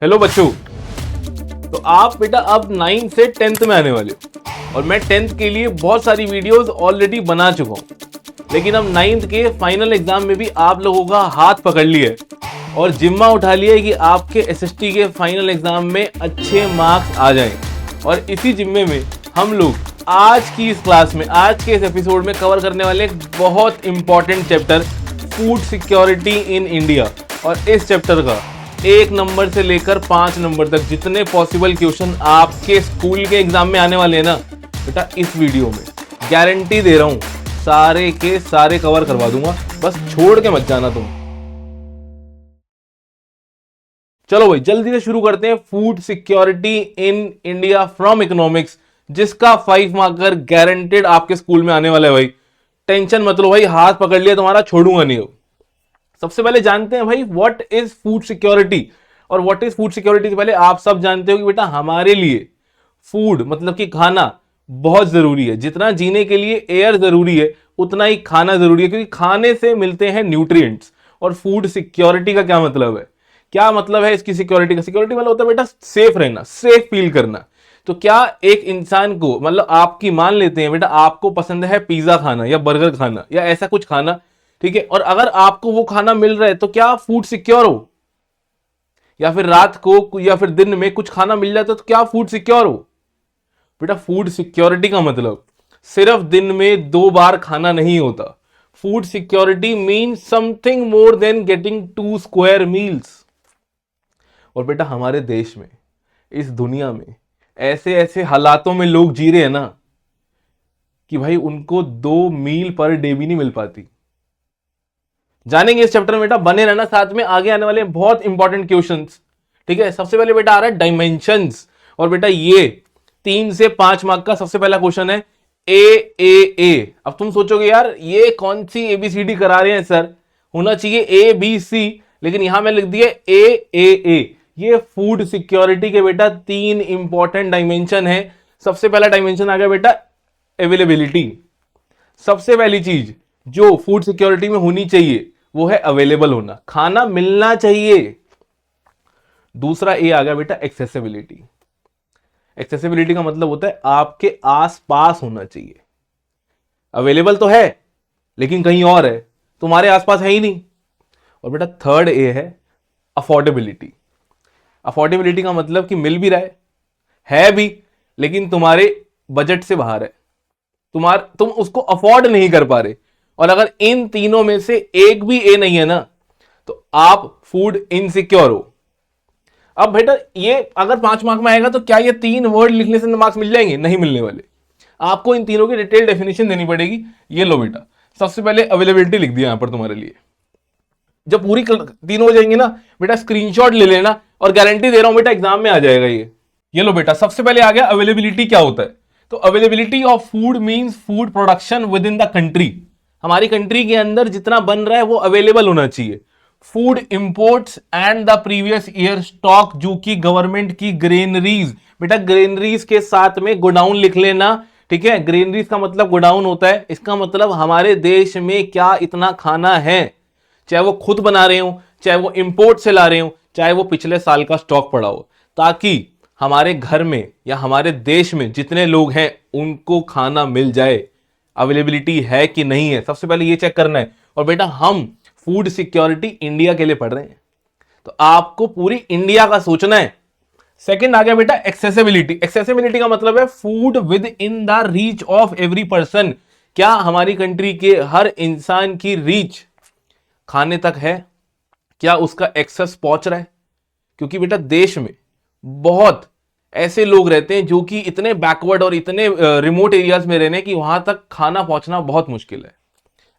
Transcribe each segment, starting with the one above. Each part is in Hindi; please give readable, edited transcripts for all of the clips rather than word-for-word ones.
हेलो बच्चों। तो आप बेटा अब 9th से 10th में आने वाले हो और मैं 10th के लिए बहुत सारी वीडियोस ऑलरेडी बना चुका हूं, लेकिन अब 9th के फाइनल एग्जाम में भी आप लोगों का हाथ पकड़ लिया है और जिम्मा उठा लिया है कि आपके एसएसटी के फाइनल एग्जाम में अच्छे मार्क्स आ जाएं। और इसी जिम्मे में हम लोग आज की इस क्लास में, आज के इस एपिसोड में कवर करने वाले एक बहुत important chapter, food security in India. और इस चैप्टर का 1 नंबर से लेकर 5 नंबर तक जितने पॉसिबल क्वेश्चन आपके स्कूल के एग्जाम में आने वाले हैं ना बेटा, इस वीडियो में गारंटी दे रहा हूं सारे के सारे कवर करवा दूंगा, बस छोड़ के मत जाना तुम। चलो भाई जल्दी से शुरू करते हैं। Food security in India from economics, जिसका 5 मार्कर गारंटेड आपके स्कूल में आने वाला है। भाई टेंशन मत लो भाई, हाथ पकड़ लिया तुम्हारा, छोड़ूंगा नहीं हो। सबसे पहले जानते हैं भाई व्हाट इज फूड सिक्योरिटी। और व्हाट इज फूड सिक्योरिटी से पहले आप सब जानते हो कि बेटा हमारे लिए फूड मतलब कि खाना बहुत जरूरी है। जितना जीने के लिए एयर जरूरी है उतना ही खाना जरूरी है, क्योंकि खाने से मिलते हैं न्यूट्रिएंट्स। और फूड सिक्योरिटी का क्या मतलब है, क्या मतलब है इसकी सिक्योरिटी का? सिक्योरिटी मतलब होता है बेटा सेफ रहना, सेफ फील करना। तो क्या एक इंसान को, मतलब आपकी मान लेते हैं बेटा आपको पसंद है पिज्जा खाना या बर्गर खाना या ऐसा कुछ खाना, ठीक है, और अगर आपको वो खाना मिल रहा है तो क्या फूड सिक्योर हो? या फिर रात को या फिर दिन में कुछ खाना मिल जाता है तो क्या फूड सिक्योर हो? बेटा फूड सिक्योरिटी का मतलब सिर्फ दिन में 2 बार खाना नहीं होता। Food security means something more than getting 2 square meals. और बेटा हमारे देश में, इस दुनिया में ऐसे ऐसे हालातों में लोग जी रहे हैं ना कि भाई उनको 2 मील पर डे भी नहीं मिल पाती। जानेंगे इस चैप्टर में बेटा, बने रहना साथ में, आगे आने वाले बहुत इंपॉर्टेंट क्वेश्चंस। ठीक है, सबसे पहले बेटा आ रहा है डायमेंशंस। और बेटा ये 3 से 5 मार्क का सबसे पहला क्वेश्चन है ए। अब तुम सोचोगे यार ये कौन सी एबीसीडी करा रहे हैं सर, होना चाहिए ए बी सी, लेकिन यहां मैं लिख दिया ए। ये फूड सिक्योरिटी के बेटा 3 इंपॉर्टेंट डायमेंशन है। सबसे पहला डायमेंशन आ गया बेटा अवेलेबिलिटी। सबसे पहली चीज जो फूड सिक्योरिटी में होनी चाहिए वो है अवेलेबल होना, खाना मिलना चाहिए। दूसरा ए आ गया बेटा एक्सेसिबिलिटी। एक्सेसिबिलिटी का मतलब होता है आपके आसपास होना चाहिए। अवेलेबल तो है लेकिन कहीं और है, तुम्हारे आसपास है ही नहीं। और बेटा थर्ड ए है अफोर्डेबिलिटी। अफोर्डेबिलिटी का मतलब कि मिल भी रहा है भी, लेकिन तुम्हारे बजट से बाहर है, तुम उसको अफोर्ड नहीं कर पा रहे। और अगर इन तीनों में से एक भी ए नहीं है ना तो आप फूड इनसिक्योर हो। अब बेटा ये अगर 5 मार्क में आएगा तो क्या ये 3 वर्ड लिखने से मार्क्स मिल जाएंगे? नहीं मिलने वाले। आपको इन तीनों की डिटेल डेफिनेशन देनी पड़ेगी। ये लो बेटा, सबसे पहले अवेलेबिलिटी लिख दिया यहां पर तुम्हारे लिए। जब पूरी तीनों हो जाएंगे ना बेटा, स्क्रीनशॉट ले लेना और गारंटी दे रहा हूं बेटा एग्जाम में आ जाएगा ये लो बेटा, सबसे पहले आ गया अवेलेबिलिटी। क्या होता है? तो availability of food means food production with in the country. हमारी कंट्री के अंदर जितना बन रहा है वो अवेलेबल होना चाहिए। Food imports and the previous year stock, जो कि गवर्नमेंट की ग्रेनरीज, बेटा ग्रेनरीज के साथ में गोडाउन लिख लेना। ठीक है, ग्रेनरीज का मतलब गोडाउन होता है। इसका मतलब हमारे देश में क्या इतना खाना है, चाहे वो खुद बना रहे हो, चाहे वो इंपोर्ट से ला रहे हो, चाहे वो पिछले साल का स्टॉक पड़ा हो, ताकि हमारे घर में या हमारे देश में जितने लोग हैं उनको खाना मिल जाए। अवेलेबिलिटी है कि नहीं है, सबसे पहले ये चेक करना है। और बेटा हम फूड सिक्योरिटी इंडिया के लिए पढ़ रहे हैं तो आपको पूरी इंडिया का सोचना है। सेकंड आ गया बेटा एक्सेसिबिलिटी। एक्सेसिबिलिटी का मतलब है food with in the reach of every person. क्या हमारी कंट्री के हर इंसान की रीच खाने तक है? क्या उसका एक्सेस पहुंच रहा है? क्योंकि बेटा देश में बहुत ऐसे लोग रहते हैं जो कि इतने बैकवर्ड और इतने रिमोट एरियाज में रहने कि वहां तक खाना पहुंचना बहुत मुश्किल है।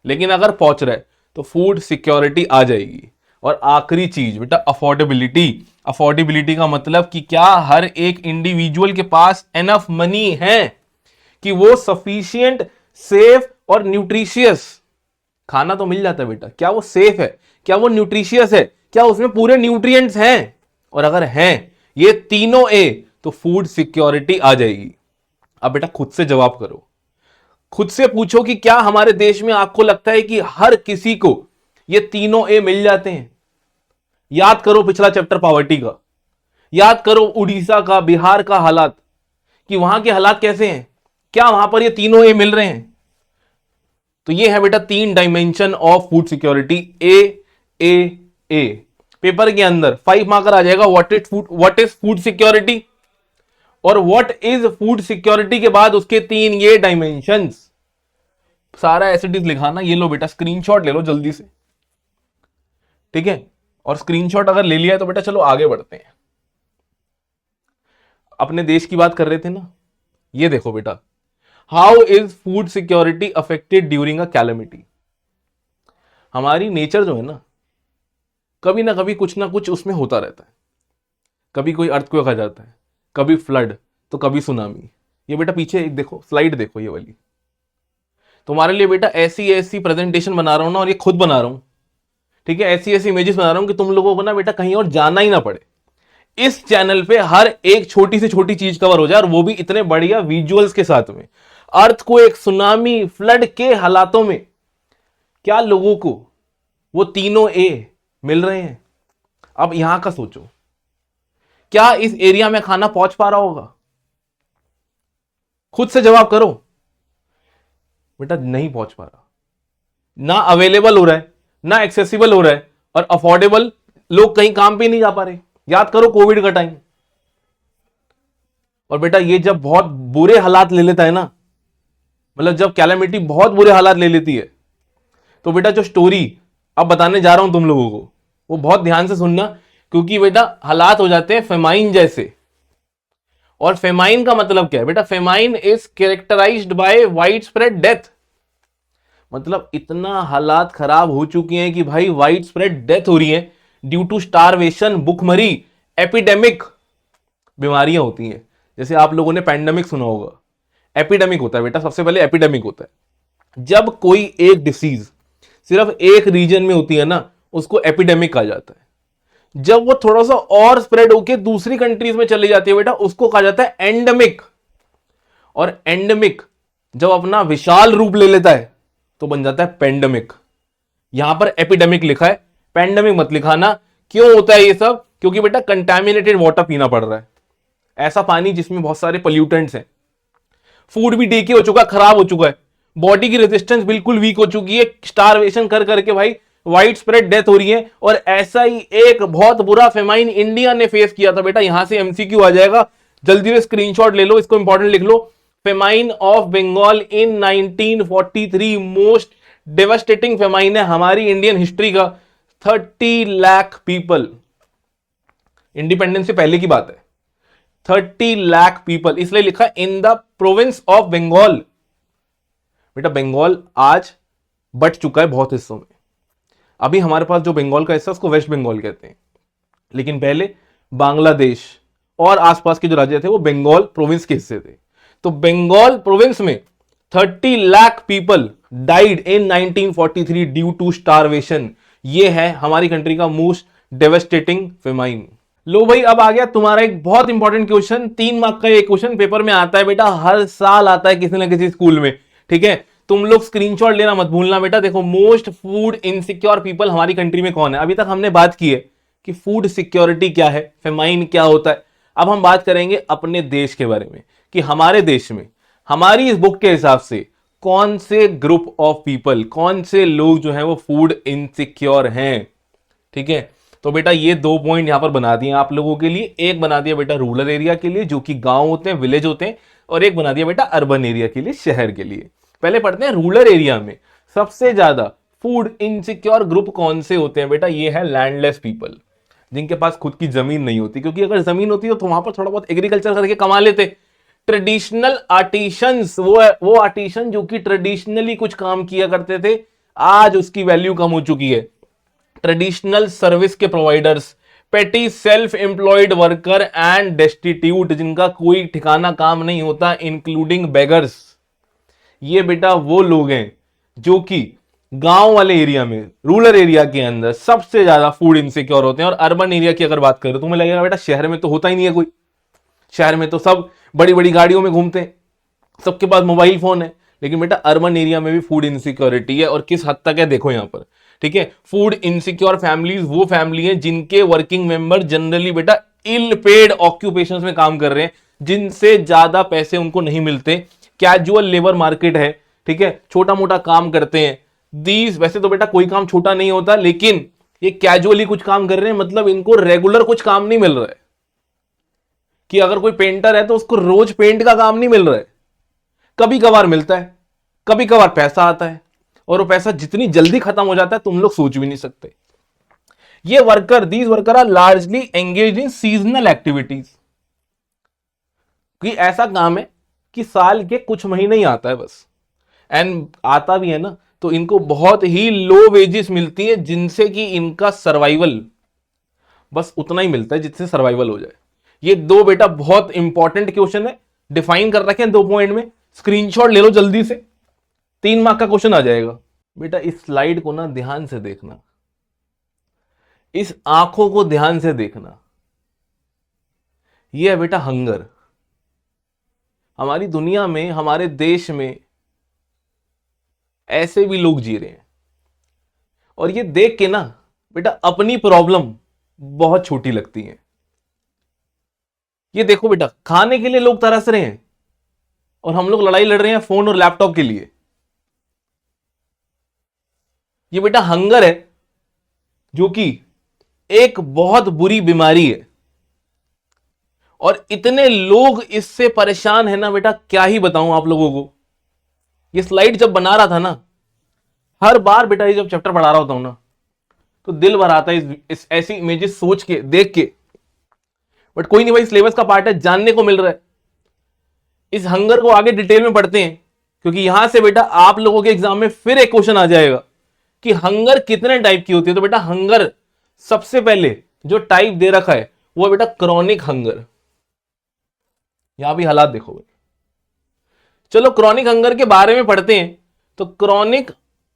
लेकिन अगर पहुंच रहा है तो फूड सिक्योरिटी आ जाएगी। और आखिरी चीज बेटा अफोर्डेबिलिटी। अफोर्डेबिलिटी का मतलब कि क्या हर एक इंडिविजुअल के पास एनफ मनी है कि वो सफिशिएंट, सेफ और न्यूट्रिशियस खाना तो मिल जाता है बेटा। क्या वो सेफ है, क्या वो न्यूट्रिशियस है, क्या उसमें पूरे न्यूट्रिएंट्स हैं? और अगर हैं ये तीनों ए तो फूड सिक्योरिटी आ जाएगी। अब बेटा खुद से जवाब करो, खुद से पूछो कि क्या हमारे देश में आपको लगता है कि हर किसी को ये तीनों ए मिल जाते हैं? याद करो पिछला चैप्टर पॉवर्टी का, याद करो उड़ीसा का, बिहार का हालात, कि वहां के हालात कैसे हैं, क्या वहां पर ये तीनों ए मिल रहे हैं? तो ये है बेटा 3 dimension of food security, A. Paper के अंदर 5 मार्कर आ जाएगा, व्हाट इज फूड सिक्योरिटी, और व्हाट इज फूड सिक्योरिटी के बाद उसके 3 ये डायमेंशंस, सारा एज इट इज लिखाना। ये लो बेटा स्क्रीनशॉट ले लो जल्दी से, ठीक है? और स्क्रीनशॉट अगर ले लिया है तो बेटा चलो आगे बढ़ते हैं। अपने देश की बात कर रहे थे ना, ये देखो बेटा, how is food security affected during a calamity. हमारी नेचर जो है ना कभी कुछ ना कुछ उसमें होता रहता है। कभी कोई अर्थक्वेक आ जाता है, कभी फ्लड, तो कभी सुनामी। ये बेटा पीछे एक देखो, स्लाइड देखो ये वाली, तुम्हारे लिए बेटा ऐसी प्रेजेंटेशन बना रहा हूं ना, और ये खुद बना रहा हूं, ठीक है? ऐसी इमेजेस बना रहा हूं कि तुम लोगों को ना बेटा कहीं और जाना ही ना पड़े। इस चैनल पे हर एक छोटी से छोटी चीज कवर हो जाए, और वो भी इतने बढ़िया विजुअल्स के साथ में। अर्थ को एक सुनामी, फ्लड के हालातों में क्या लोगों को वो तीनों ए मिल रहे हैं? अब यहां का सोचो, क्या इस एरिया में खाना पहुंच पा रहा होगा? खुद से जवाब करो बेटा, नहीं पहुंच पा रहा। ना अवेलेबल हो रहा है, ना एक्सेसिबल हो रहा है, और अफोर्डेबल, लोग कहीं काम पे नहीं जा पा रहे। याद करो कोविड का टाइम। और बेटा ये जब बहुत बुरे हालात ले लेता है ना, मतलब जब कैलेमिटी बहुत बुरे हालात ले लेती है, तो बेटा जो स्टोरी अब बताने जा रहा हूं तुम लोगों को, वो बहुत ध्यान से सुनना, क्योंकि बेटा हालात हो जाते हैं फेमाइन जैसे। और फेमाइन का मतलब क्या है बेटा? Famine is characterised by widespread death. मतलब इतना हालात खराब हो चुके हैं कि भाई वाइड स्प्रेड डेथ हो रही है ड्यू टू स्टारवेशन, भुखमरी, एपिडेमिक। बीमारियां होती हैं, जैसे आप लोगों ने पैंडेमिक सुना होगा, एपिडेमिक होता है बेटा, सबसे पहले एपिडेमिक होता है। जब कोई एक डिसीज सिर्फ एक रीजन में होती है ना, उसको एपिडेमिक कहा जाता है। जब वो थोड़ा सा और स्प्रेड होकर दूसरी कंट्रीज में चली जाती है बेटा, उसको कहा जाता है एंडेमिक। और एंडेमिक जब अपना विशाल रूप ले लेता है तो बन जाता है पेंडेमिक। यहां पर एपिडेमिक लिखा है, पेंडेमिक मत लिखाना। क्यों होता है ये सब? क्योंकि बेटा कंटामिनेटेड वाटर पीना पड़ रहा है, ऐसा पानी जिसमें बहुत सारे पोल्यूटेंट्स हैं। फूड भी डीके हो चुका, खराब हो चुका है, बॉडी की रेजिस्टेंस बिल्कुल वीक हो चुकी है, स्टारवेशन कर करके भाई वाइड स्प्रेड डेथ हो रही है। और ऐसा ही एक बहुत बुरा फेमाइन इंडिया ने फेस किया था बेटा। यहां से एमसीक्यू आ जाएगा, जल्दी से स्क्रीनशॉट ले लो, इसको इंपॉर्टेंट लिख लो। Famine of Bengal in 1943, most devastating famine है हमारी इंडियन हिस्ट्री का। 30 लाख पीपल, इंडिपेंडेंस से पहले की बात है। 30 लाख पीपल, इसलिए लिखा in the province of Bengal. बेटा बंगाल आज बट चुका है बहुत हिस्सों में। अभी हमारे पास जो बंगाल का हिस्सा उसको वेस्ट बंगाल कहते हैं, लेकिन पहले बांग्लादेश और आसपास के जो राज्य थे वो बंगाल प्रोविंस के हिस्से थे। तो बंगाल प्रोविंस में 30 lakh people died in 1943 due to starvation. ये है हमारी कंट्री का मोस्ट डेवेस्टेटिंग फेमाइन। लो भाई, अब आ गया तुम्हारा एक बहुत इंपॉर्टेंट क्वेश्चन। 3 मार्क का ये क्वेश्चन पेपर में आता है बेटा, हर साल आता है किसी ना किसी स्कूल में, ठीक है? तुम लोग स्क्रीनशॉट लेना मत भूलना बेटा। देखो, मोस्ट फूड इनसिक्योर पीपल हमारी कंट्री में कौन है? अभी तक हमने बात की है कि फूड सिक्योरिटी क्या है, फेमाइन क्या होता है। अब हम बात करेंगे अपने देश के बारे में कि हमारे देश में हमारी इस बुक के हिसाब से कौन से ग्रुप ऑफ पीपल, कौन से लोग जो है वो फूड इनसिक्योर हैं, ठीक है? तो बेटा ये 2 पॉइंट यहां पर बना दिए आप लोगों के लिए। एक बना दिया बेटा रूरल एरिया के लिए, जो कि गांव होते हैं, विलेज होते हैं, और एक बना दिया बेटा अर्बन एरिया के लिए, शहर के लिए। पहले पढ़ते हैं रूरल एरिया में सबसे ज्यादा फूड इनसिक्योर ग्रुप कौन से होते हैं बेटा? ये है लैंडलेस पीपल, जिनके पास खुद की जमीन नहीं होती, क्योंकि अगर जमीन होती तो वहां पर थोड़ा बहुत एग्रीकल्चर करके कमा लेते। ट्रेडिशनल आर्टिशंस, वो आर्टिशन जो कि ट्रेडिशनली कुछ काम किया करते थे, आज उसकी वैल्यू कम हो चुकी है। ट्रेडिशनल सर्विस के प्रोवाइडर्स, पेटी self employed worker and destitute, जिनका कोई ठिकाना काम नहीं होता, इंक्लूडिंग बेगर्स। ये बेटा वो लोग हैं जो कि गांव वाले एरिया में, रूरल एरिया के अंदर सबसे ज्यादा फूड इनसिक्योर होते हैं। और अर्बन एरिया की अगर बात करें तो तुम्हें लगेगा बेटा शहर में तो होता ही नहीं है कोई, शहर में तो सब बड़ी बड़ी गाड़ियों में घूमते हैं, सबके पास मोबाइल फोन है। लेकिन बेटा अर्बन एरिया में भी फूड इनसिक्योरिटी है, और किस हद तक है देखो यहां पर, ठीक है? फूड इनसिक्योर फैमिलीज वो फैमिली है जिनके वर्किंग मेंबर जनरली बेटा इल पेड ऑक्यूपेशंस में काम कर रहे हैं, जिनसे ज्यादा पैसे उनको नहीं मिलते। कैजुअल लेबर मार्केट है, ठीक है, छोटा मोटा काम करते हैं। दीज, वैसे तो बेटा कोई काम छोटा नहीं होता, लेकिन ये कैजुअली कुछ काम कर रहे हैं, मतलब इनको रेगुलर कुछ काम नहीं मिल रहा है कि अगर कोई पेंटर है तो उसको रोज पेंट का काम नहीं मिल रहा है, कभी कभार मिलता है, कभी कभार पैसा आता है, और वो पैसा जितनी जल्दी खत्म हो जाता है तुम लोग सोच भी नहीं सकते। ये worker, these worker are largely engage in seasonal activities, कि ऐसा काम है कि साल के कुछ महीने ही आता है बस, एंड आता भी है ना तो इनको बहुत ही लो वेजेस मिलती है, जिनसे कि इनका सर्वाइवल बस उतना ही मिलता है जिससे सर्वाइवल हो जाए। ये दो बेटा बहुत इंपॉर्टेंट क्वेश्चन है, डिफाइन कर रखे हैं 2 पॉइंट में, स्क्रीनशॉट ले लो जल्दी से, 3 मार्क का क्वेश्चन आ जाएगा। बेटा इस स्लाइड को ना ध्यान से देखना, इस आंखों को ध्यान से देखना। यह है बेटा हंगर। हमारी दुनिया में, हमारे देश में ऐसे भी लोग जी रहे हैं, और ये देख के ना बेटा अपनी प्रॉब्लम बहुत छोटी लगती है। ये देखो बेटा, खाने के लिए लोग तरस रहे हैं और हम लोग लड़ाई लड़ रहे हैं फोन और लैपटॉप के लिए। ये बेटा हंगर है, जो कि एक बहुत बुरी बीमारी है, और इतने लोग इससे परेशान है ना बेटा, क्या ही बताऊं आप लोगों को। ये स्लाइड जब बना रहा था ना, हर बार बेटा ये जब चैप्टर पढ़ा रहा होता हूं ना, तो दिल भर आता है इस ऐसी इमेजेस सोच के, देख के। बट कोई नहीं भाई, सिलेबस का पार्ट है, जानने को मिल रहा है। इस हंगर को आगे डिटेल में पढ़ते हैं, क्योंकि यहां से बेटा आप लोगों के एग्जाम में फिर एक क्वेश्चन आ जाएगा कि हंगर कितने टाइप की होती है। तो बेटा हंगर सबसे पहले जो टाइप दे रखा है वो बेटा क्रॉनिक हंगर। यहां भी हालात देखो भाई। चलो क्रॉनिक हंगर के बारे में पढ़ते हैं। तो chronic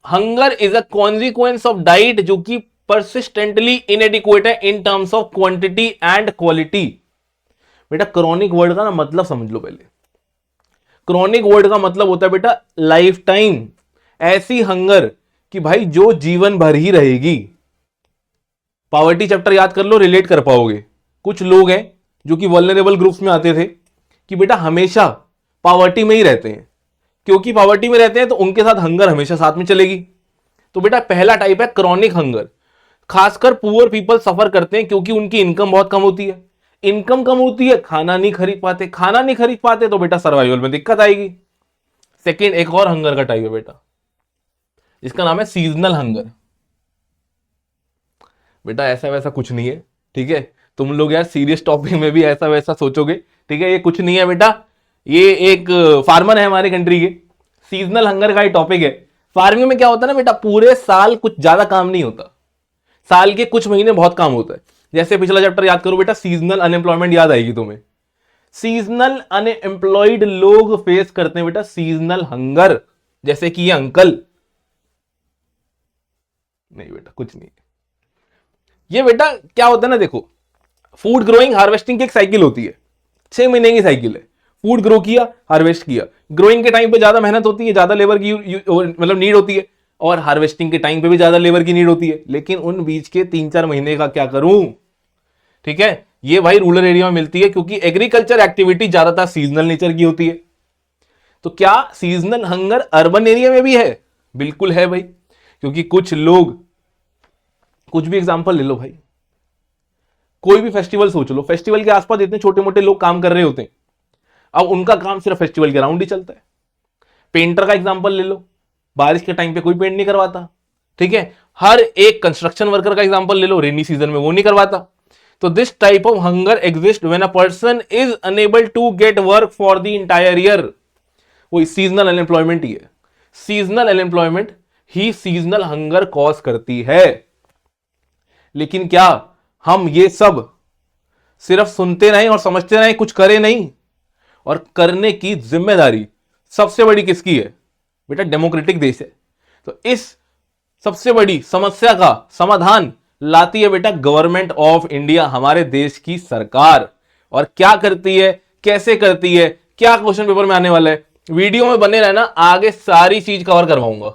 hunger is a consequence of diet जो कि परसिस्टेंटली इनएडिक्वेट है in terms of quantity and quality. बेटा क्रॉनिक वर्ड का ना मतलब समझ लो पहले। क्रॉनिक वर्ड का मतलब होता है बेटा लाइफ टाइम, ऐसी हंगर कि भाई जो जीवन भर ही रहेगी। पॉवर्टी चैप्टर याद कर लो, रिलेट कर पाओगे। कुछ लोग हैं जो कि वल्नरेबल ग्रुप्स में आते थे कि बेटा हमेशा पॉवर्टी में ही रहते हैं, क्योंकि पॉवर्टी में रहते हैं तो उनके साथ हंगर हमेशा साथ में चलेगी। तो बेटा पहला टाइप है क्रॉनिक हंगर। खासकर पुअर पीपल सफर करते हैं क्योंकि उनकी इनकम बहुत कम होती है। इनकम कम होती है, खाना नहीं खरीद पाते, खाना नहीं खरीद पाते तो बेटा सर्वाइवल में दिक्कत आएगी। सेकेंड, एक और हंगर का टाइप है बेटा, इसका नाम है सीजनल हंगर। बेटा ऐसा वैसा कुछ नहीं है, ठीक है। तुम लोग यार सीरियस टॉपिक में भी ऐसा वैसा सोचोगे, ठीक है। ये कुछ नहीं है बेटा, ये एक फार्मर है हमारे कंट्री के, सीजनल हंगर का ही टॉपिक है। फार्मिंग में क्या होता है ना बेटा, पूरे साल कुछ ज्यादा काम नहीं होता, साल के कुछ महीने बहुत काम होता है। जैसे पिछला चैप्टर याद करो बेटा, सीजनल अनएम्प्लॉयमेंट याद आएगी तुम्हें। सीजनल अनएम्प्लॉयड लोग फेस करते हैं बेटा सीजनल हंगर, जैसे कि ये अंकल। नहीं बेटा कुछ नहीं। ये बेटा क्या होता है ना, देखो फूड ग्रोइंग हार्वेस्टिंग की एक साइकिल होती है, 6 महीने की साइकिल है। फूड ग्रो किया, हार्वेस्ट किया। ग्रोइंग के टाइम पे ज्यादा मेहनत होती है, ज्यादा लेबर की मतलब नीड होती है, और हार्वेस्टिंग के टाइम पे भी ज्यादा लेबर की नीड होती है। लेकिन उन बीच के 3-4 महीने का क्या करूं, ठीक है। ये भाई रूरल एरिया में मिलती है, क्योंकि एग्रीकल्चर एक्टिविटी ज्यादातर सीजनल नेचर की होती है। तो क्या सीजनल हंगर अर्बन एरिया में भी है? बिल्कुल है भाई, क्योंकि कुछ लोग, कुछ भी एग्जांपल ले लो भाई, कोई भी फेस्टिवल सोच लो, फेस्टिवल के आसपास इतने छोटे मोटे लोग काम कर रहे होते हैं, अब उनका काम सिर्फ फेस्टिवल के राउंड ही चलता है। पेंटर का एग्जांपल ले लो, बारिश के टाइम पे कोई पेंट नहीं करवाता, ठीक है। हर एक कंस्ट्रक्शन वर्कर का एग्जांपल ले लो, रेनी सीजन में वो नहीं करवाता। तो this type of hunger exist when a person is unable to get work for the entire year. वो सीजनल अनएम्प्लॉयमेंट ही है। सीजनल अनएम्प्लॉयमेंट ही सीजनल हंगर कॉज करती है। लेकिन क्या हम ये सब सिर्फ सुनते रहें और समझते रहें, कुछ करें नहीं? और करने की जिम्मेदारी सबसे बड़ी किसकी है बेटा? डेमोक्रेटिक देश है, तो इस सबसे बड़ी समस्या का समाधान लाती है बेटा गवर्नमेंट ऑफ इंडिया, हमारे देश की सरकार। और क्या करती है, कैसे करती है, क्या क्वेश्चन पेपर में आने वाला है, वीडियो में बने रहना, आगे सारी चीज कवर करवाऊंगा।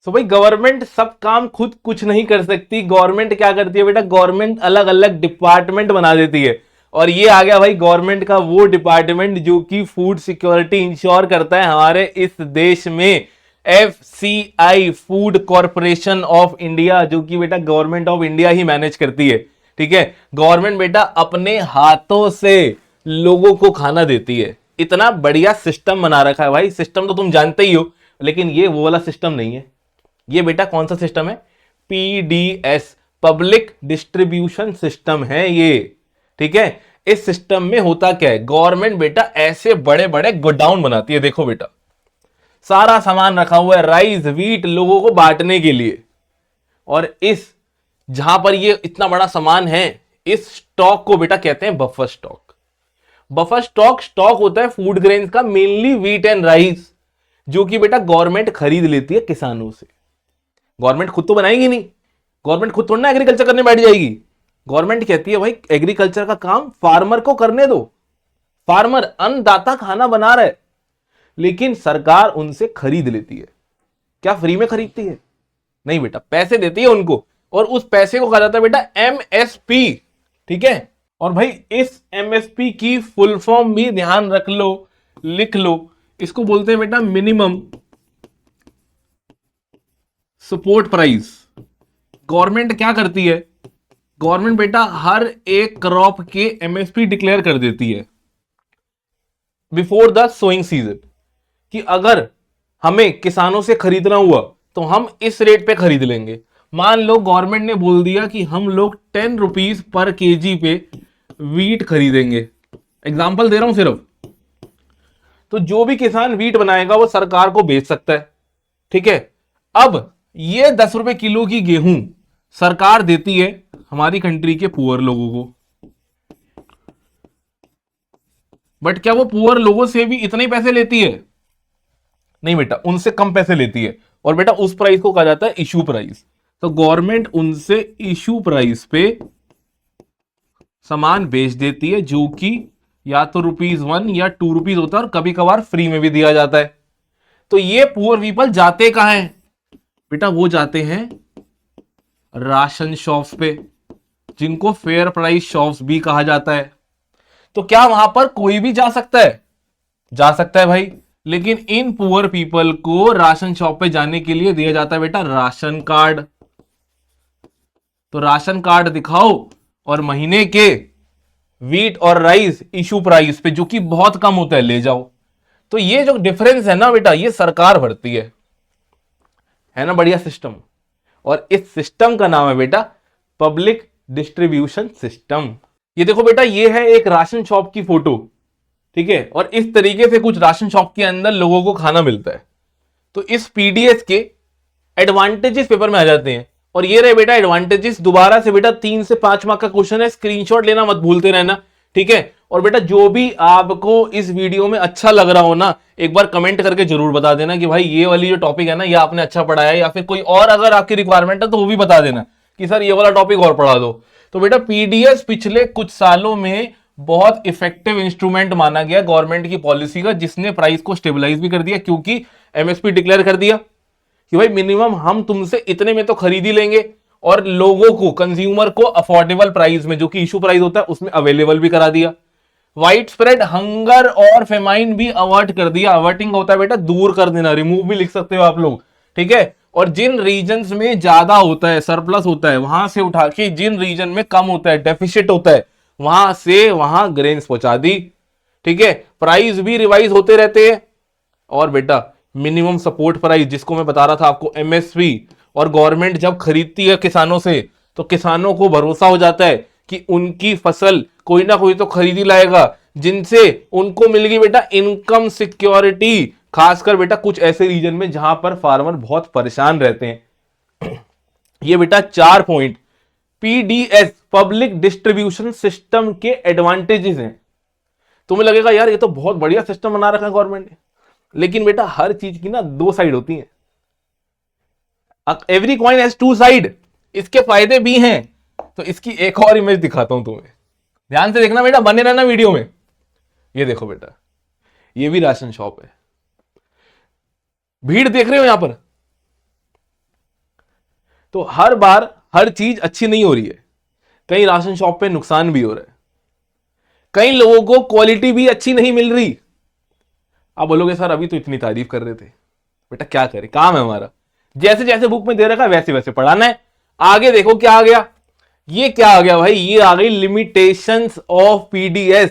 तो भाई गवर्नमेंट सब काम खुद कुछ नहीं कर सकती। गवर्नमेंट क्या करती है बेटा? गवर्नमेंट अलग अलग डिपार्टमेंट बना देती है, और ये आ गया भाई गवर्नमेंट का वो डिपार्टमेंट जो कि फूड सिक्योरिटी इंश्योर करता है हमारे इस देश में, FCI, food corporation of India, जो कि बेटा government of India he manage करती है। ठीक है, गवर्नमेंट बेटा अपने हाथों से लोगों को खाना देती है। इतना बढ़िया सिस्टम बना रखा है भाई। सिस्टम तो तुम जानते ही हो, लेकिन ये वो वाला सिस्टम नहीं है। ये बेटा कौन सा सिस्टम है? PDS, पब्लिक डिस्ट्रीब्यूशन सिस्टम है ये। ठीक है, इस सिस्टम में होता क्या है, गवर्नमेंट बेटा ऐसे बड़े बड़े गोडाउन बनाती है। देखो बेटा, सारा सामान रखा हुआ है, राइस, व्हीट, लोगों को बांटने के लिए। और इस जहां पर ये इतना बड़ा सामान है, इस स्टॉक को बेटा कहते हैं buffer stock. Buffer stock stock होता है फूड ग्रेन्स का, मेनली व्हीट एंड राइस, जो कि बेटा गवर्नमेंट खरीद लेती है किसानों से। गवर्नमेंट खुद तो बनाएगी नहीं, गवर्नमेंट खुद थोड़ा ना एग्रीकल्चर करने बैठ जाएगी। गवर्नमेंट कहती है भाई एग्रीकल्चर का काम फार्मर को करने दो, फार्मर अन्नदाता खाना बना रहा है, लेकिन सरकार उनसे खरीद लेती है। क्या फ्री में खरीदती है? नहीं बेटा, पैसे देती है उनको, और उस पैसे को कहा जाता है बेटा MSP। ठीक है, और भाई इस MSP की फुल फॉर्म भी ध्यान रख लो, लिख लो, इसको बोलते हैं बेटा मिनिमम सपोर्ट प्राइस। गवर्नमेंट क्या करती है, गवर्नमेंट बेटा हर एक क्रॉप के MSP डिक्लेयर कर देती है बिफोर द सोइंग सीजन, कि अगर हमें किसानों से खरीदना हुआ तो हम इस रेट पे खरीद लेंगे। मान लो गवर्नमेंट ने बोल दिया कि हम लोग 10 रुपीज पर केजी पे वीट खरीदेंगे, एग्जाम्पल दे रहा हूं सिर्फ, तो जो भी किसान वीट बनाएगा वो सरकार को बेच सकता है। ठीक है, अब ये 10 रुपए किलो की गेहूं सरकार देती है हमारी कंट्री के पुअर लोगों को, बट क्या वो पुअर लोगों से भी इतने पैसे लेती है? नहीं बेटा, उनसे कम पैसे लेती है, और बेटा उस प्राइस को कहा जाता है इशू प्राइस। तो गवर्नमेंट उनसे इशू प्राइस पे सामान बेच देती है, जो कि या तो ₹1 या ₹2 होता है, और कभी कभार फ्री में भी दिया जाता है। तो ये पुअर पीपल जाते कहां हैं बेटा? वो जाते हैं राशन शॉप्स पे, जिनको फेयर प्राइस शॉप्स भी कहा जाता है। तो क्या वहां पर कोई भी जा सकता है? जा सकता है भाई, लेकिन इन पुअर पीपल को राशन शॉप पे जाने के लिए दिया जाता है बेटा राशन कार्ड। तो राशन कार्ड दिखाओ और महीने के वीट और राइस इशू प्राइस पे, जो कि बहुत कम होता है, ले जाओ। तो ये जो डिफरेंस है ना बेटा, ये सरकार भरती है ना बढ़िया सिस्टम। और इस सिस्टम का नाम है बेटा पब्लिक डिस्ट्रीब्यूशन सिस्टम। ये देखो बेटा, ये है एक राशन शॉप की फोटो। ठीक है, और इस तरीके से कुछ राशन शॉप के अंदर लोगों को खाना मिलता है। तो इस PDS के एडवांटेजेस पेपर में आ जाते हैं, और ये रहे बेटा एडवांटेजेस। दोबारा से बेटा 3 से 5 मार्क का क्वेश्चन है, स्क्रीनशॉट लेना मत भूलते रहना। ठीक है, और बेटा जो भी आपको इस वीडियो में अच्छा लग रहा हो ना, एक बार कमेंट करके जरूर बता देना कि भाई ये वाली जो टॉपिक है ना, ये आपने अच्छा पढ़ाया है, या फिर कोई और अगर आपकी रिक्वायरमेंट है तो वो भी बता देना कि सर ये वाला टॉपिक और पढ़ा दो। तो बेटा PDS पिछले कुछ सालों में बहुत इफेक्टिव इंस्ट्रूमेंट माना गया गवर्नमेंट की पॉलिसी का, जिसने प्राइस को स्टेबलाइज भी कर दिया, क्योंकि MSP डिक्लेयर कर दिया कि भाई मिनिमम हम तुमसे इतने में तो खरीद ही लेंगे, और लोगों को, कंज्यूमर को अफोर्डेबल प्राइस में, जो कि इशू प्राइस होता है, उसमें अवेलेबल भी करा दिया। वाइड स्प्रेड हंगर और फेमाइन भी अवर्ट कर दिया। अवर्टिंग होता है बेटा दूर कर देना, रिमूव भी लिख सकते हो आप लोग। ठीक है, और जिन रीजन्स में ज्यादा होता है, सरप्लस होता है, वहां से उठा के जिन रीजन में कम होता है, डेफिसिट होता है, वहां से वहां ग्रेन्स पहुंचा दी। ठीक है, प्राइस भी रिवाइज होते रहते हैं। और बेटा मिनिमम सपोर्ट प्राइस, जिसको मैं बता रहा था आपको, MSP, और गवर्नमेंट जब खरीदती है किसानों से, तो किसानों को भरोसा हो जाता है कि उनकी फसल कोई ना कोई तो खरीद ही लाएगा, जिनसे उनको मिलेगी बेटा इनकम सिक्योरिटी। खासकर बेटा कुछ ऐसे रीजन में जहां पर फार्मर बहुत परेशान रहते हैं। ये बेटा 4 point PDS, public distribution system के एडवांटेजेस हैं। तुम्हें लगेगा यार ये तो बहुत बढ़िया सिस्टम बना रखा है गवर्नमेंट ने, लेकिन बेटा हर चीज की ना 2 साइड होती हैं। Every coin has 2 side. इसके फायदे भी हैं, तो इसकी एक और इमेज दिखाता हूं तुम्हें, ध्यान से देखना बेटा, बने रहना वीडियो में। ये देखो बेटा, ये भी राशन शॉप है। भीड़ देख रहे हो यहां पर? तो हर बार हर चीज अच्छी नहीं हो रही है, कई राशन शॉप पे नुकसान भी हो रहा है। कई लोगों को क्वालिटी भी अच्छी नहीं मिल रही। आप बोलोगे सर अभी तो इतनी तारीफ कर रहे थे, बेटा क्या करें, काम है हमारा, जैसे जैसे बुक में दे रखा है वैसे वैसे पढ़ाना है। आगे देखो क्या आ गया, ये क्या आ गया भाई, ये आ गई लिमिटेशंस ऑफ पीडीएस।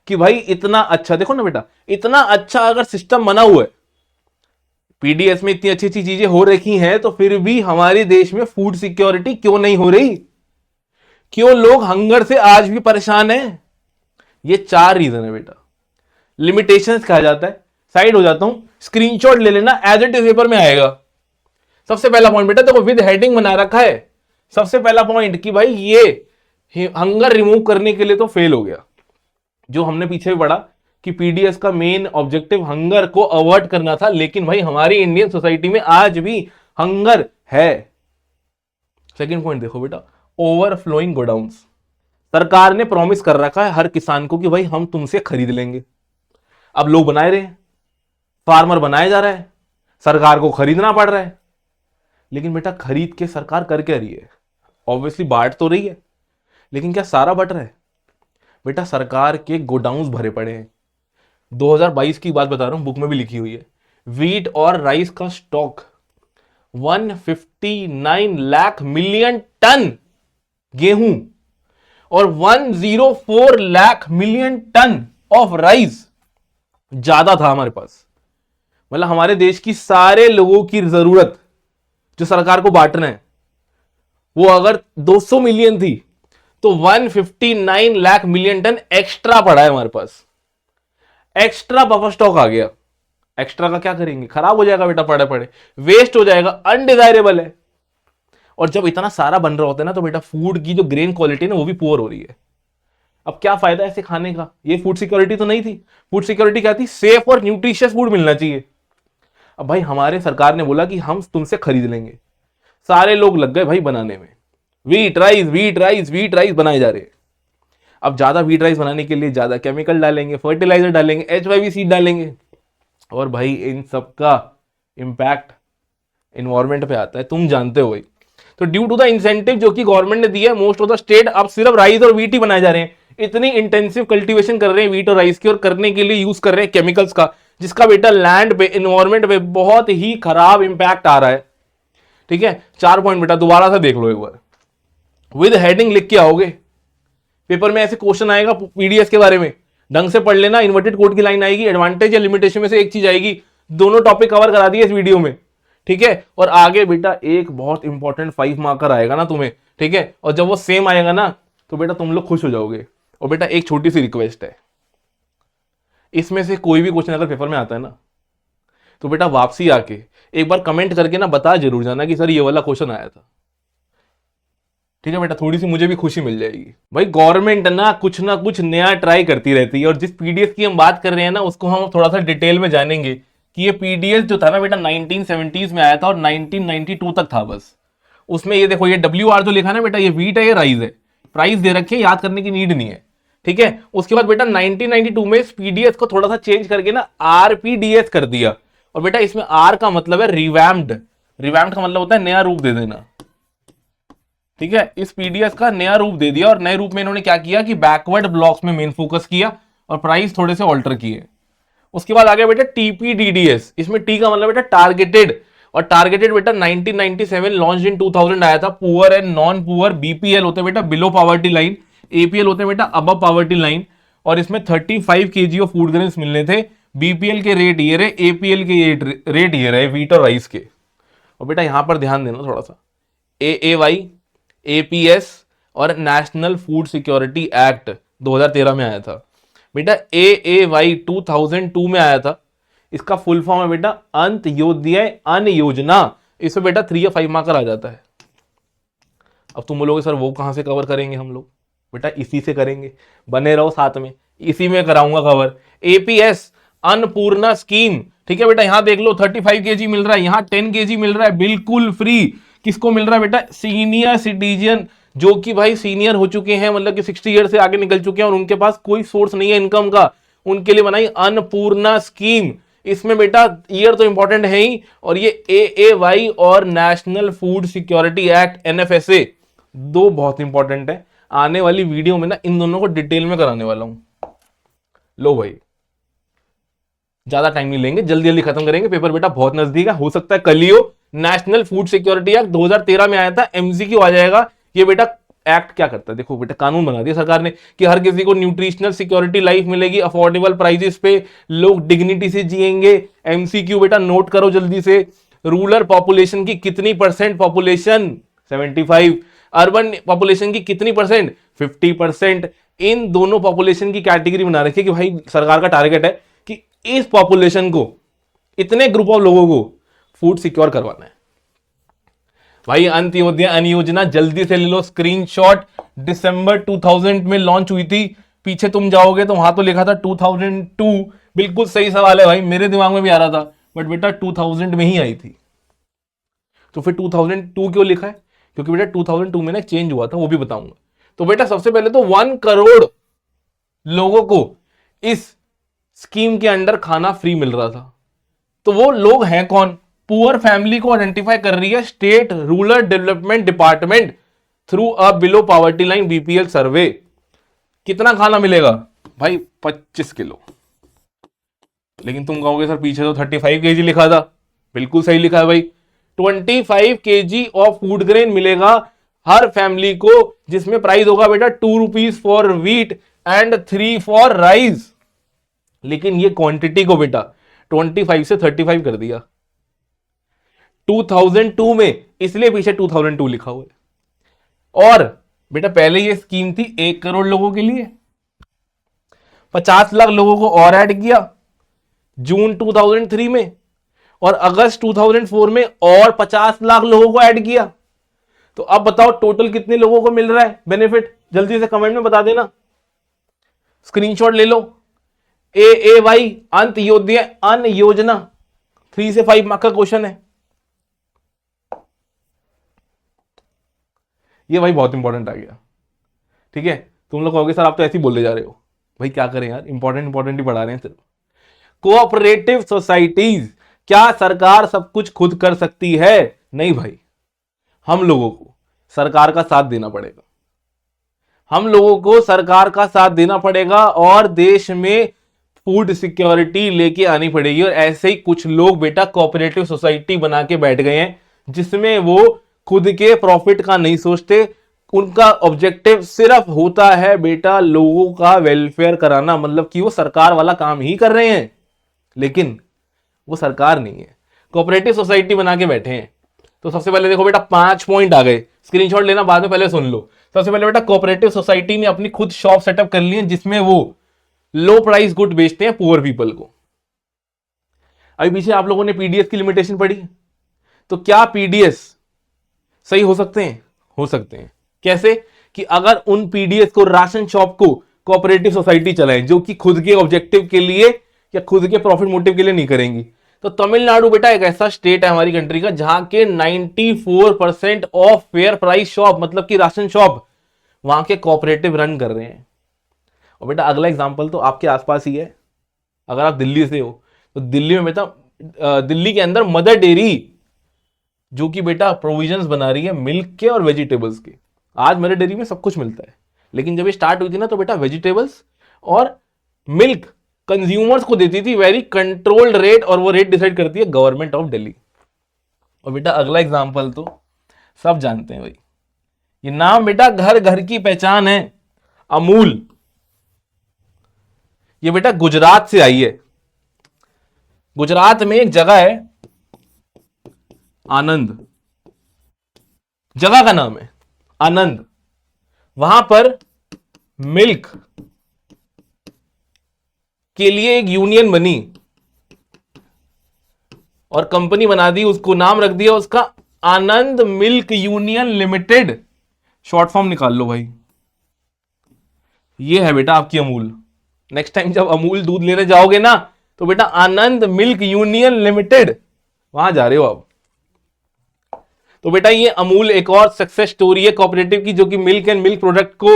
कि भाई इतना अच्छा, देखो ना बेटा, इतना अच्छा अगर सिस्टम बना हुआ है, पीडीएस में इतनी अच्छी अच्छी चीजें हो रखी हैं, तो फिर भी हमारे देश में फूड सिक्योरिटी क्यों नहीं हो रही, क्यों लोग हंगर से आज भी परेशान हैं? ये 4 रीजन है बेटा। लिमिटेशंस कहा जाता है, साइड हो जाता हूं, स्क्रीनशॉट ले लेना, एज इट इज पेपर में आएगा। सबसे पहला पॉइंट बेटा देखो, विद हेडिंग बना रखा है। सबसे पहला पॉइंट कि भाई ये हंगर रिमूव करने के लिए तो फेल हो गया। जो हमने पीछे भी पढ़ा कि पीडीएस का मेन ऑब्जेक्टिव हंगर को अवॉइड करना था, लेकिन भाई हमारी इंडियन सोसाइटी में आज भी हंगर है। सेकंड पॉइंट देखो बेटा, ओवरफ्लोइंग गोडाउन्स। सरकार ने प्रॉमिस कर रखा है हर किसान को कि भाई हम तुमसे खरीद लेंगे। अब लोग बनाए रहे हैं, फार्मर बनाया जा रहा है, सरकार को खरीदना पड़ रहा है। लेकिन बेटा खरीद के सरकार कर क्या रही है? ऑब्वियसली बांट तो रही है, लेकिन क्या सारा बट रहा है? बेटा सरकार के गोडाउन्स भरे पड़े हैं। 2022 की बात बता रहा हूं, बुक में भी लिखी हुई है। वीट और राइस का स्टॉक 159 लाख मिलियन टन गेहूं और 104 lakh million ton of rice ज्यादा था हमारे पास। मतलब हमारे देश की सारे लोगों की जरूरत जो सरकार को बांटना है, वो अगर 200 मिलियन थी तो 159 लाख मिलियन टन एक्स्ट्रा पड़ा है हमारे पास। एक्स्ट्रा बफर स्टॉक आ गया। एक्स्ट्रा का क्या करेंगे? खराब हो जाएगा बेटा, पड़े पड़े वेस्ट हो जाएगा, अनडिजायरेबल है। और जब इतना सारा बन रहा होता है ना, तो बेटा फूड की जो ग्रेन क्वालिटी है ना, वो भी पुअर हो रही है। अब क्या फायदा ऐसे खाने का? ये फूड सिक्योरिटी तो नहीं थी। फूड सिक्योरिटी क्या थी? सेफ और न्यूट्रिशियस फूड मिलना चाहिए। अब भाई हमारे सरकार ने बोला कि हम तुमसे खरीद लेंगे, सारे लोग लग गए भाई बनाने में, wheat rice wheat rice wheat rice बनाए जा रहे हैं। अब ज्यादा वीट राइस बनाने के लिए ज्यादा केमिकल डालेंगे, फर्टिलाइजर डालेंगे, HYV सीड डालेंगे, और भाई इन सब का इंपैक्ट इन्वायरमेंट पे आता है, तुम जानते हो भाई। तो ड्यू टू द इंसेंटिव जो कि गवर्नमेंट ने दिया है, मोस्ट ऑफ द स्टेट अब सिर्फ राइस और वीट ही बनाए जा रहे हैं। इतनी इंटेंसिव कल्टीवेशन कर रहे हैं वीट और राइस की, और करने के लिए यूज कर रहे हैं केमिकल्स का, जिसका बेटा लैंड पे, इन्वायरमेंट पे बहुत ही खराब इंपैक्ट आ रहा है। ठीक है, 4 पॉइंट बेटा दोबारा से देख लो एक बार, विद हेडिंग लिख के आओगे। पेपर में ऐसे क्वेश्चन आएगा पीडीएस के बारे में, ढंग से पढ़ लेना। इन्वर्टेड कोड की लाइन आएगी, एडवांटेज या लिमिटेशन में से एक चीज आएगी। दोनों टॉपिक कवर करा दिए इस वीडियो में, ठीक है। और आगे बेटा एक बहुत इंपॉर्टेंट 5 मार्कर आएगा ना तुम्हें, ठीक है। और जब वो सेम आएगा ना, तो बेटा तुम लोग खुश हो जाओगे। और बेटा एक छोटी सी रिक्वेस्ट है, इसमें से कोई भी क्वेश्चन अगर पेपर में आता है ना, तो बेटा वापसी आके एक बार कमेंट करके ना बता जरूर जाना कि सर ये वाला क्वेश्चन आया था, ठीक है बेटा। थोड़ी सी मुझे भी खुशी मिल जाएगी। भाई गवर्नमेंट ना कुछ नया ट्राई करती रहती है। और जिस पीडीएस की हम बात कर रहे हैं ना, उसको हम थोड़ा सा डिटेल में जानेंगे कि ये पीडीएस जो था ना बेटा 1970s में आया था और 1992 तक था बस। उसमें ये देखो, ये WR जो लिखा है ना बेटा, ये वीट है, ये राइस है, प्राइस दे रखे हैं, याद करने की नीड नहीं है, ठीक है। उसके बाद बेटा 1992 में इस पीडीएस को थोड़ा सा चेंज करके ना RPDS कर दिया। और बेटा इसमें R का मतलब है रिवैम्प्ड। रिवैम्प्ड का मतलब होता है नया रूप दे देना, ठीक है। इस पीडीएस का नया रूप दे दिया, और नए रूप में इन्होंने क्या किया कि बैकवर्ड ब्लॉक्स में मेन फोकस किया और प्राइस थोड़े से ऑल्टर किए। उसके बाद आ गया बेटा TPDDS। इसमें T का मतलब बेटा टारगेटेड, और टारगेटेड बेटा 1997 लॉन्च इन 2000 आया था। Poor and non poor, BPL होते बेटा बिलो पॉवर्टी लाइन, APL होते बेटा अबव पॉवर्टी लाइन। और इसमें 35 kg ऑफ फूड ग्रेन्स मिलने थे। BPL के रेट ये रहे, APL के रेट ये रहे, वीट और राइस के। और बेटा यहां पर ध्यान देना थोड़ा सा, AAY, APS और नेशनल फूड सिक्योरिटी एक्ट 2013 में आया था बेटा। AAY 2002 में आया था। इसका फुल फॉर्म है बेटा अंत्योदय अन्न योजना। इसमें बेटा 3 या 5 मार्कर आ जाता है। अब तुम बोलोगे सर वो कहां से कवर करेंगे हम लोग? बेटा इसी से करेंगे, बने रहो साथ में, इसी में कराऊंगा कवर। APS अन्नपूर्णा स्कीम, ठीक है बेटा। यहां देख लो 35 kg मिल रहा है, यहां 10 kg मिल रहा है बिल्कुल फ्री। किसको मिल रहा है बेटा? सीनियर सिटीजन, जो कि भाई सीनियर हो चुके हैं, मतलब कि 60 ईयर से आगे निकल चुके हैं और उनके पास कोई सोर्स नहीं है इनकम का, उनके लिए बनाई अन्नपूर्णा स्कीम। इसमें बेटा ईयर तो इंपॉर्टेंट है ही, और ये AAY और national food security act NFSA 2 बहुत इंपॉर्टेंट है। आने वाली वीडियो में ना इन दोनों को डिटेल में कराने वाला हूं। लो भाई, ज्यादा टाइम नहीं लेंगे, जल्दी जल्दी खत्म करेंगे, पेपर बेटा बहुत नजदीक है, हो सकता है कल ही हो। नेशनल फूड सिक्योरिटी एक्ट 2013 में आया था, एमसीक्यू आ जाएगा। ये बेटा एक्ट क्या करता है, देखो बेटा कानून बना दिया सरकार ने कि हर किसी को न्यूट्रिशनल सिक्योरिटी लाइफ मिलेगी, अफोर्डेबल प्राइसेस पे, लोग डिग्निटी से जिएंगे। एमसीक्यू बेटा नोट करो जल्दी से, रूरल पॉपुलेशन की कितनी परसेंट पॉपुलेशन, 75। अर्बन पॉपुलेशन की कितनी परसेंट, 50%। इन दोनों पॉपुलेशन की कैटेगरी बना रखी है कि भाई सरकार का टारगेट है कि इस पॉपुलेशन को, इतने ग्रुप ऑफ लोगों को फूड सिक्योर करवाना है। भाई अंत्योदय अन्न योजना जल्दी से ले लो स्क्रीनशॉट, दिसंबर 2000 में लॉन्च हुई थी। पीछे तुम जाओगे तो वहां तो लिखा था 2002, बिल्कुल सही सवाल है भाई, मेरे दिमाग में भी आ रहा था, बट बेटा 2000 में ही आई थी। तो फिर 2002 क्यों लिखा है, क्योंकि बेटा 2002 में ना चेंज हुआ था, वो भी बताऊंगा। तो बेटा सबसे पहले तो 1 करोड़ लोगों को इस स्कीम के अंडर खाना फ्री मिल रहा था। तो वो लोग हैं कौन, पुअर फैमिली को आइडेंटिफाई कर रही है state rural development department through a below poverty line BPL survey. कितना खाना मिलेगा भाई, 25 किलो। लेकिन तुम कहोगे सर पीछे तो 35 केजी लिखा था, बिल्कुल सही लिखा है भाई, 25 केजी ऑफ फूड ग्रेन मिलेगा हर फैमिली को, जिसमें प्राइस होगा बेटा 2 rupees for wheat and 3 for rice. लेकिन ये क्वांटिटी को बेटा 25 से 35 कर दिया 2002 में, इसलिए पीछे 2002 लिखा हुआ है। और बेटा पहले ये स्कीम थी 1 करोड़ लोगों के लिए, 50 लाख लोगों को और ऐड किया जून 2003 में, और अगस्त 2004 में और 50 लाख लोगों को ऐड किया। तो अब बताओ टोटल कितने लोगों को मिल रहा है बेनिफिट, जल्दी से कमेंट में बता देना, स्क्रीनशॉट ले लो। AAY अंत्योदय अन्न योजना 3 से 5 मार्क का क्वेश्चन है ये भाई, बहुत इंपॉर्टेंट आ गया। ठीक है, तुम लोग कहोगे सर आप तो ऐसे ही बोलते जा रहे हो, भाई क्या करें यार, इंपॉर्टेंट ही पढ़ा रहे हैं सिर्फ। कोऑपरेटिव सोसाइटीज, क्या सरकार सब कुछ खुद कर सकती है, नहीं भाई, हम लोगों को सरकार का साथ देना पड़ेगा, हम लोगों को सरकार का साथ देना पड़ेगा और देश में फूड सिक्योरिटी लेके आनी पड़ेगी। और ऐसे ही कुछ लोग बेटा कोऑपरेटिव सोसाइटी बना के बैठ गए हैं, जिसमें वो खुद के प्रॉफिट का नहीं सोचते, उनका ऑब्जेक्टिव सिर्फ होता है बेटा लोगों का वेलफेयर कराना, मतलब कि वो सरकार वाला काम ही कर रहे हैं, लेकिन वो सरकार नहीं है, कोऑपरेटिव सोसाइटी बना के बैठे हैं। तो सबसे पहले देखो बेटा 5 पॉइंट आ गए, स्क्रीनशॉट लेना बाद में, पहले सुन लो। सबसे पहले बेटा कोऑपरेटिव सोसाइटी ने अपनी खुद शॉप सेटअप कर ली है, जिसमें वो लो प्राइस गुड बेचते हैं पुअर पीपल को। अभी पीछे आप लोगों ने पीडीएस की लिमिटेशन पढ़ी, तो क्या पीडीएस सही हो सकते हैं, हो सकते हैं। कैसे, कि अगर उन पीडीएस को, राशन शॉप को कोऑपरेटिव सोसाइटी चलाएं, जो कि खुद के ऑब्जेक्टिव के लिए या खुद के प्रॉफिट मोटिव के लिए नहीं करेंगी। तो तमिलनाडु बेटा एक ऐसा स्टेट है हमारी कंट्री का जहां के 94% ऑफ फेयर प्राइस शॉप, मतलब कि राशन शॉप, वहां के कोऑपरेटिव रन कर रहे हैं। और बेटा अगला एग्जांपल तो आपके आसपास ही है, अगर आप दिल्ली से हो तो दिल्ली में बेटा दिल्ली के अंदर मदर डेयरी, जो कि बेटा प्रोविजंस बना रही है मिल्क के और वेजिटेबल्स के। आज मदर डेयरी में सब कुछ मिलता है, लेकिन जब ये स्टार्ट हुई थी ना तो बेटा वेजिटेबल्स और मिल्क कंज्यूमर्स को देती थी वेरी कंट्रोल्ड रेट, और वो रेट डिसाइड करती है गवर्नमेंट ऑफ दिल्ली। और बेटा अगला एग्जांपल तो सब जानते हैं भाई, ये नाम बेटा घर घर की पहचान है, अमूल। ये बेटा गुजरात से आई है। गुजरात में एक जगह है आनंद, जगह का नाम है आनंद, वहां पर मिल्क के लिए एक यूनियन बनी और कंपनी बना दी, उसको नाम रख दिया उसका Anand milk union limited. Short form निकाल लो भाई, ये है बेटा आपकी अमूल। नेक्स्ट टाइम जब अमूल दूध लेने जाओगे ना तो बेटा आनंद मिल्क यूनियन लिमिटेड वहां जा रहे हो आप। तो बेटा ये अमूल एक और सक्सेस स्टोरी है कोऑपरेटिव की, जो कि मिल्क एंड मिल्क प्रोडक्ट को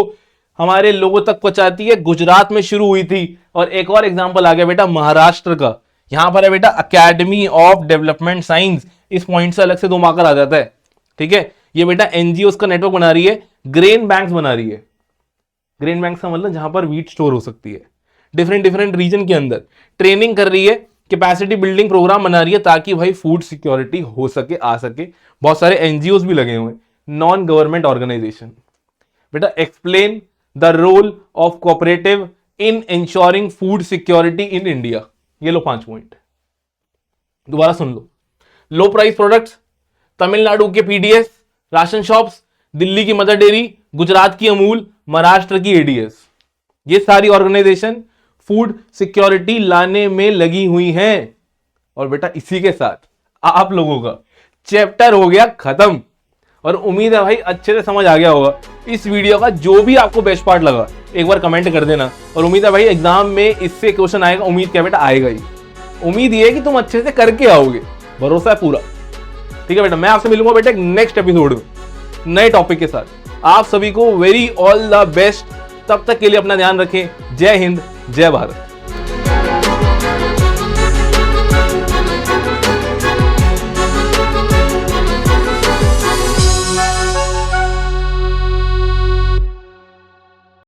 हमारे लोगों तक पहुंचाती है। गुजरात में शुरू हुई थी। और एक और एग्जांपल आ गया बेटा महाराष्ट्र का, यहां पर है बेटा अकेडमी ऑफ डेवलपमेंट साइंस। इस पॉइंट से अलग से 2 मार्कर आ जाता है, ठीक है। ये बेटा एनजीओ का नेटवर्क बना रही है, ग्रेन बैंक्स बना रही है, ग्रेन बैंक्स का मतलब जहां पर वीट स्टोर हो सकती है, डिफरेंट डिफरेंट रीजन के अंदर ट्रेनिंग कर रही है, कैपेसिटी बिल्डिंग प्रोग्राम बना रही है ताकि भाई फूड सिक्योरिटी हो सके, आ सके। बहुत सारे एनजीओ भी लगे हुए हैं, नॉन गवर्नमेंट ऑर्गेनाइजेशन। बेटा explain the role of cooperative in ensuring food security in India. ये लो 5 पॉइंट, दोबारा सुन लो। लो प्राइस प्रोडक्ट्स, तमिलनाडु के पीडीएस राशन शॉप्स, दिल्ली की मदर डेयरी, गुजरात की अमूल, महाराष्ट्र की एडीएस, ये सारी ऑर्गेनाइजेशन फूड सिक्योरिटी लाने में लगी हुई हैं। और बेटा इसी के साथ आप लोगों का चैप्टर हो गया खत्म, और उम्मीद है भाई अच्छे से समझ आ गया होगा। इस वीडियो का जो भी आपको बेस्ट पार्ट लगा एक बार कमेंट कर देना, और उम्मीद है भाई एग्जाम में इससे क्वेश्चन आएगा, उम्मीद क्या बेटा आएगा ही। उम्मीद ये है कि तुम अच्छे से करके आओगे, भरोसा है पूरा। ठीक है बेटा, मैं आपसे मिलूंगा बेटा नेक्स्ट एपिसोड में नए टॉपिक के साथ। आप सभी को वेरी ऑल द बेस्ट, तब तक के लिए अपना ध्यान रखें। जय हिंद, जय भारत।